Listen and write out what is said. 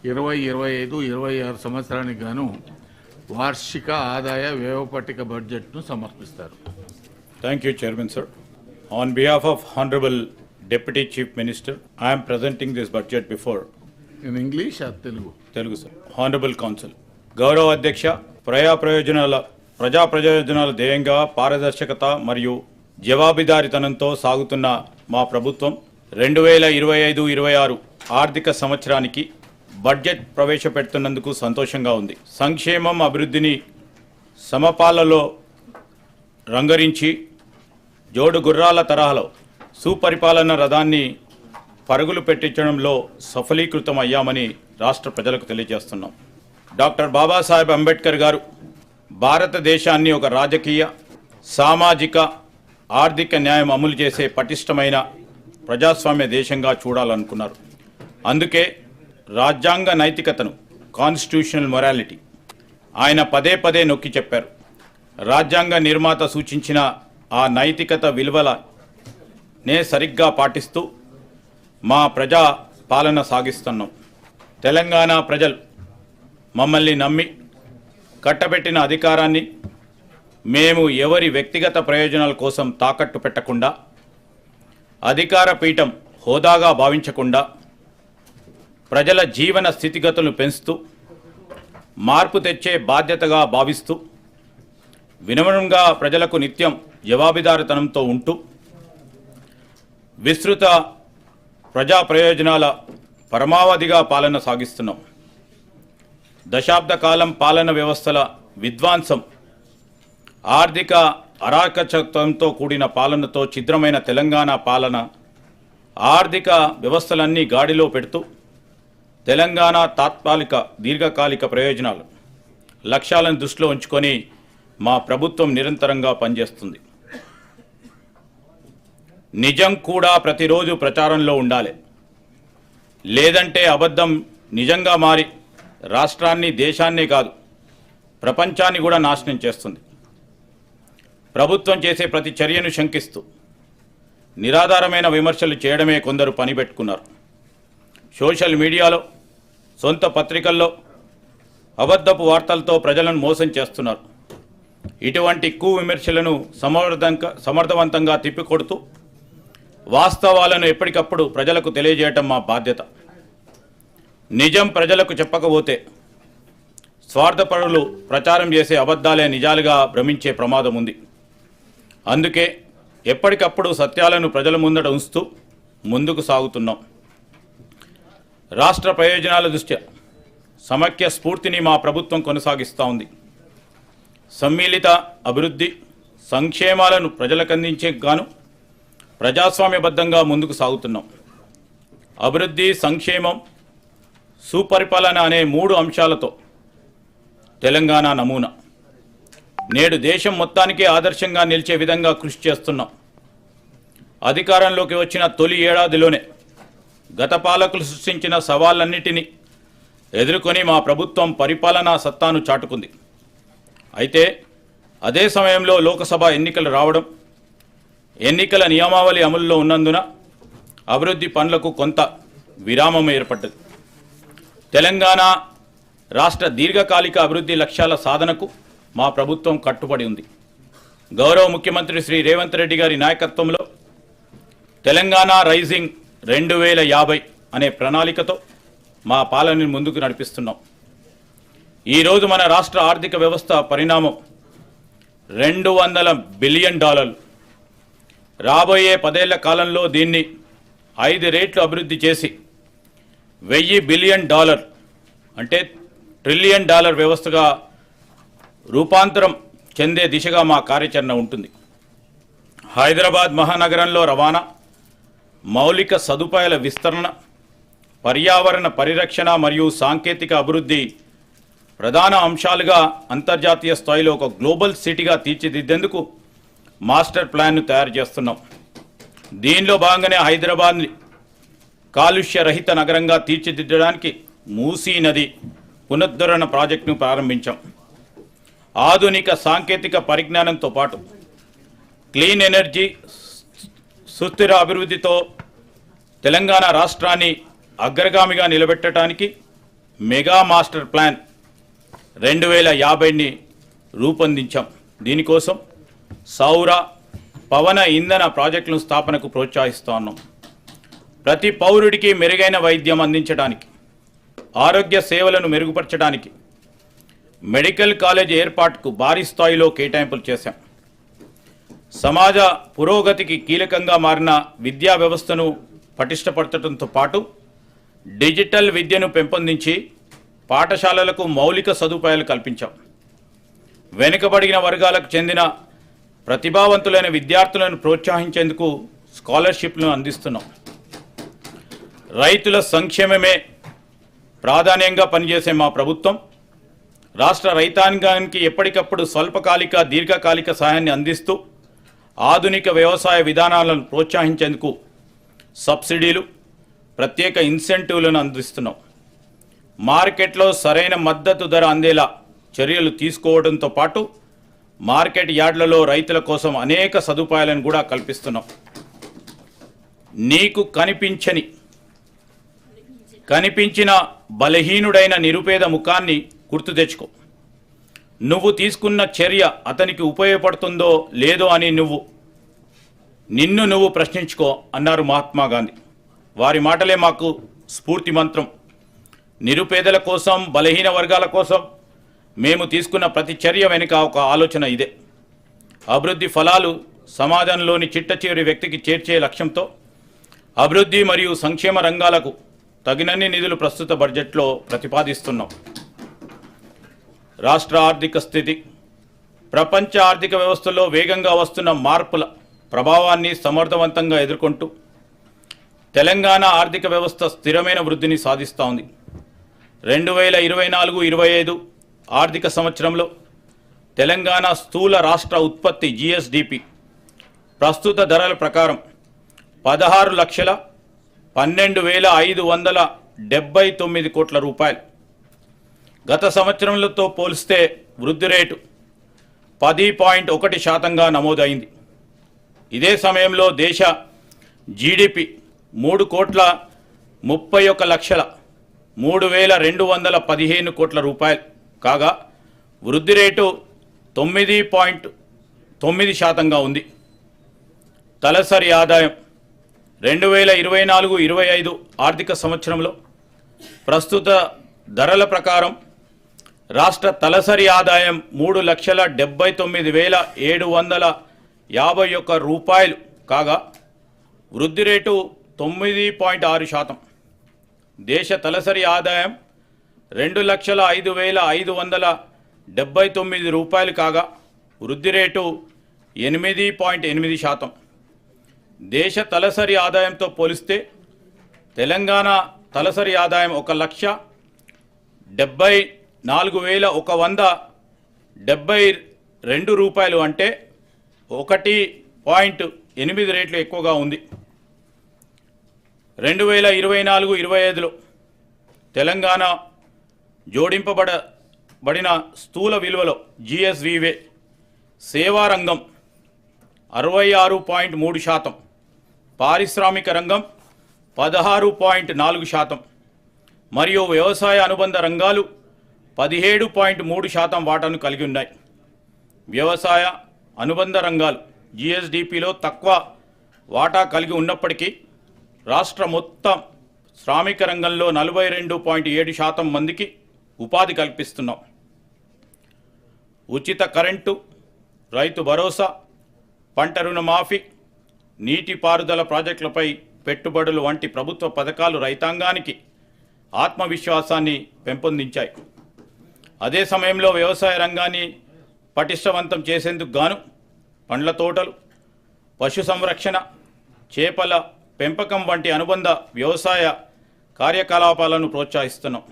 2025-26 సంవత్సరానికి గాను వార్షిక ఆదాయ వ్యయ పట్టిక బడ్జెట్ను సమర్పిస్తారు. Thank you, Chairman, sir. On behalf of Honorable Deputy Chief Minister, I am presenting this budget before. In English or Telugu? Telugu, sir. Honorable Council. గౌరవ అధ్యక్ష, ప్రజా ప్రయోజనాల ధ్యేయంగా పారదర్శకత మరియు జవాబుదారీతనంతో సాగుతున్న మా ప్రభుత్వం 2025-26 ఆర్థిక సంవత్సరానికి బడ్జెట్ ప్రవేశపెడుతున్నందుకు సంతోషంగా ఉంది. సంక్షేమం అభివృద్ధిని సమపాలలో రంగరించి జోడు గుర్రాల తరహాలో సుపరిపాలన రథాన్ని పరుగులు పెట్టించడంలో సఫలీకృతం అయ్యామని రాష్ట్ర ప్రజలకు తెలియజేస్తున్నాం. డాక్టర్ బాబాసాహెబ్ అంబేద్కర్ గారు భారతదేశాన్ని ఒక రాజకీయ, సామాజిక, ఆర్థిక న్యాయం అమలు చేసే పటిష్టమైన ప్రజాస్వామ్య దేశంగా చూడాలనుకున్నారు. అందుకే రాజ్యాంగ నైతికతను, కాన్స్టిట్యూషనల్ మొరాలిటీ ఆయన పదే పదే నొక్కి చెప్పారు. రాజ్యాంగ నిర్మాత సూచించిన ఆ నైతికత విలువలనే సరిగ్గా పాటిస్తూ మా ప్రజా పాలన సాగిస్తున్నాం. తెలంగాణ ప్రజలు మమ్మల్ని నమ్మి కట్టబెట్టిన అధికారాన్ని మేము ఎవరి వ్యక్తిగత ప్రయోజనాల కోసం తాకట్టు పెట్టకుండా, అధికార పీఠం హోదాగా భావించకుండా, ప్రజల జీవన స్థితిగతులను పెంచుతూ మార్పు తెచ్చే బాధ్యతగా భావిస్తూ వినమ్రంగా ప్రజలకు నిత్యం జవాబుదారీతనంతో ఉంటూ విస్తృత ప్రజా ప్రయోజనాల పరమావధిగా పాలన సాగిస్తున్నాం. దశాబ్ద కాలం పాలన వ్యవస్థల విధ్వంసం, ఆర్థిక అరాచకత్వంతో కూడిన పాలనతో ఛిద్రమైన తెలంగాణ పాలన ఆర్థిక వ్యవస్థలన్నీ గాడిలో పెడుతూ తెలంగాణ తాత్కాలిక, దీర్ఘకాలిక ప్రయోజనాలు, లక్ష్యాలను దృష్టిలో ఉంచుకొని మా ప్రభుత్వం నిరంతరంగా పనిచేస్తుంది. నిజం కూడా ప్రతిరోజు ప్రచారంలో ఉండాలి. లేదంటే అబద్ధం నిజంగా మారి రాష్ట్రాన్ని, దేశాన్నే కాదు ప్రపంచాన్ని కూడా నాశనం చేస్తుంది. ప్రభుత్వం చేసే ప్రతి చర్యను శంకిస్తూ నిరాధారమైన విమర్శలు చేయడమే కొందరు పనిపెట్టుకున్నారు. సోషల్ మీడియాలో, సొంత పత్రికల్లో అబద్ధపు వార్తలతో ప్రజలను మోసం చేస్తున్నారు. ఇటువంటి విమర్శలను సమర్థవంతంగా తిప్పికొడుతూ వాస్తవాలను ఎప్పటికప్పుడు ప్రజలకు తెలియజేయటం మా బాధ్యత. నిజం ప్రజలకు చెప్పకపోతే స్వార్థపరులు ప్రచారం చేసే అబద్ధాలే నిజాలుగా భ్రమించే ప్రమాదం ఉంది. అందుకే ఎప్పటికప్పుడు సత్యాలను ప్రజల ముందట ఉంచుతూ ముందుకు సాగుతున్నాం. రాష్ట్ర ప్రయోజనాల దృష్ట్యా సమైక్య స్ఫూర్తిని మా ప్రభుత్వం కొనసాగిస్తూ ఉంది. సమ్మిళిత అభివృద్ధి, సంక్షేమాలను ప్రజలకు అందించే గాను ప్రజాస్వామ్యబద్ధంగా ముందుకు సాగుతున్నాం. అభివృద్ధి, సంక్షేమం, సుపరిపాలన అనే 3 అంశాలతో తెలంగాణ నమూనా నేడు దేశం మొత్తానికే ఆదర్శంగా నిలిచే విధంగా కృషి చేస్తున్నాం. అధికారంలోకి వచ్చిన తొలి ఏడాదిలోనే గత పాలకులు సృష్టించిన సవాళ్లన్నిటినీ ఎదుర్కొని మా ప్రభుత్వం పరిపాలనా సత్తాను చాటుకుంది. అయితే అదే సమయంలో లోకసభ ఎన్నికలు రావడం, ఎన్నికల నియమావళి అమలులో ఉన్నందున అభివృద్ధి పనులకు కొంత విరామం ఏర్పడ్డది. తెలంగాణ రాష్ట్ర దీర్ఘకాలిక అభివృద్ధి లక్ష్యాల సాధనకు మా ప్రభుత్వం కట్టుబడి ఉంది. గౌరవ ముఖ్యమంత్రి శ్రీ రేవంత్ రెడ్డి గారి నాయకత్వంలో తెలంగాణ రైజింగ్ 2050 అనే ప్రణాళికతో మా పాలనని ముందుకు నడిపిస్తున్నాం. ఈరోజు మన రాష్ట్ర ఆర్థిక వ్యవస్థ పరిణామం $200 బిలియన్. రాబోయే 10 ఏళ్ల కాలంలో దీన్ని 5 రెట్లు అభివృద్ధి చేసి $1000 బిలియన్ అంటే $1 ట్రిలియన్ వ్యవస్థగా రూపాంతరం చెందే దిశగా మా కార్యాచరణ ఉంటుంది. హైదరాబాద్ మహానగరంలో రవాణా, మౌలిక సదుపాయాల విస్తరణ, పర్యావరణ పరిరక్షణ మరియు సాంకేతిక అభివృద్ధి ప్రధాన అంశాలుగా అంతర్జాతీయ స్థాయిలో ఒక గ్లోబల్ సిటీగా తీర్చిదిద్దేందుకు మాస్టర్ ప్లాన్ను తయారు చేస్తున్నాం. దీనిలో భాగంగానే హైదరాబాద్ని కాలుష్య రహిత నగరంగా తీర్చిదిద్దడానికి మూసీ నది పునరుద్ధరణ ప్రాజెక్టును ప్రారంభించాం. ఆధునిక సాంకేతిక పరిజ్ఞానంతో పాటు క్లీన్ ఎనర్జీ, సుస్థిర అభివృద్ధితో తెలంగాణ రాష్ట్రాన్ని అగ్రగామిగా నిలబెట్టడానికి మెగా మాస్టర్ ప్లాన్ 2050ని రూపొందించాం. దీనికోసం సౌర పవన ఇంధన ప్రాజెక్టుల స్థాపనకు ప్రోత్సహిస్తూ ఉన్నాం. ప్రతి పౌరుడికి మెరుగైన వైద్యం అందించడానికి, ఆరోగ్య సేవలను మెరుగుపరచడానికి మెడికల్ కాలేజ్ ఏర్పాటుకు భారీ స్థాయిలో కేటాయింపులు చేశాం. సమాజ పురోగతికి కీలకంగా మారిన విద్యా వ్యవస్థను పటిష్టపరచడంతో పాటు డిజిటల్ విద్యను పెంపొందించి పాఠశాలలకు మౌలిక సదుపాయాలు కల్పించాం. వెనుకబడిన వర్గాలకు చెందిన ప్రతిభావంతులైన విద్యార్థులను ప్రోత్సహించేందుకు స్కాలర్షిప్లను అందిస్తున్నాం. రైతుల సంక్షేమమే ప్రాధాన్యంగా పనిచేసే మా ప్రభుత్వం రాష్ట్ర రైతాంగానికి ఎప్పటికప్పుడు స్వల్పకాలిక, దీర్ఘకాలిక సహాయాన్ని అందిస్తూ ఆధునిక వ్యవసాయ విధానాలను ప్రోత్సహించేందుకు సబ్సిడీలు, ప్రత్యేక ఇన్సెంటివ్లను అందిస్తున్నాం. మార్కెట్లో సరైన మద్దతు ధర అందేలా చర్యలు తీసుకోవడంతో పాటు మార్కెట్ యార్డులలో రైతుల కోసం అనేక సదుపాయాలను కూడా కల్పిస్తున్నాం. నీకు కనిపించిన బలహీనుడైన నిరుపేద ముఖాన్ని గుర్తు తెచ్చుకో. నువ్వు తీసుకున్న చర్య అతనికి ఉపయోగపడుతుందో లేదో అని నిన్ను నువ్వు ప్రశ్నించుకో అన్నారు మహాత్మా గాంధీ. వారి మాటలే మాకు స్ఫూర్తి మంత్రం. నిరుపేదల కోసం, బలహీన వర్గాల కోసం మేము తీసుకున్న ప్రతి చర్య వెనుక ఒక ఆలోచన ఇదే. అభివృద్ధి ఫలాలు సమాజంలోని చిట్ట చివరి వ్యక్తికి చేర్చే లక్ష్యంతో అభివృద్ధి మరియు సంక్షేమ రంగాలకు తగినన్ని నిధులు ప్రస్తుత బడ్జెట్లో ప్రతిపాదిస్తున్నాం. రాష్ట్ర ఆర్థిక స్థితి, ప్రపంచ ఆర్థిక వ్యవస్థలో వేగంగా వస్తున్న మార్పుల ప్రభావాన్ని సమర్థవంతంగా ఎదుర్కొంటూ తెలంగాణ ఆర్థిక వ్యవస్థ స్థిరమైన వృద్ధిని సాధిస్తూ ఉంది. 2024-25 ఆర్థిక సంవత్సరంలో తెలంగాణ స్థూల రాష్ట్ర ఉత్పత్తి GSDP ప్రస్తుత ధరల ప్రకారం 16,12,579 కోట్ల రూపాయలు. గత సంవత్సరంతో పోలిస్తే వృద్ధి రేటు 10.1%గా నమోదైంది. ఇదే సమయంలో దేశ GDP 3,31,03,215 కోట్ల రూపాయలు కాగా వృద్ధి రేటు 9.9%గా ఉంది. తలసరి ఆదాయం 2024-25 ఆర్థిక సంవత్సరంలో ప్రస్తుత ధరల ప్రకారం రాష్ట్ర తలసరి ఆదాయం 3,79,751 రూపాయలు కాగా వృద్ధి రేటు 9.6%. దేశ తలసరి ఆదాయం 2,05,579 రూపాయలు కాగా వృద్ధి రేటు 8.8%. దేశ తలసరి ఆదాయంతో పోలిస్తే తెలంగాణ తలసరి ఆదాయం 1,74,172 రూపాయలు, అంటే 1.8 రేట్లు ఎక్కువగా ఉంది. 2024-25లో తెలంగాణ జోడింపబడిన స్థూల విలువలో GSVవే సేవారంగం 66.3%, పారిశ్రామిక రంగం 16.4% మరియు వ్యవసాయ అనుబంధ రంగాలు 17.3% వాటాను కలిగి ఉన్నాయి. వ్యవసాయ అనుబంధ రంగాలు GSDPలో తక్కువ వాటా కలిగి ఉన్నప్పటికీ రాష్ట్ర మొత్తం శ్రామిక రంగంలో 42.7% మందికి ఉపాధి కల్పిస్తున్నాం. ఉచిత కరెంటు, రైతు భరోసా, పంట రుణమాఫీ, నీటిపారుదల ప్రాజెక్టులపై పెట్టుబడులు వంటి ప్రభుత్వ పథకాలు రైతాంగానికి ఆత్మవిశ్వాసాన్ని పెంపొందించాయి. అదే సమయంలో వ్యవసాయ రంగాన్ని పటిష్టవంతం చేసేందుకు గాను పండ్ల తోటలు, పశు సంరక్షణ, చేపల పెంపకం వంటి అనుబంధ వ్యవసాయ కార్యకలాపాలను ప్రోత్సహిస్తున్నాం.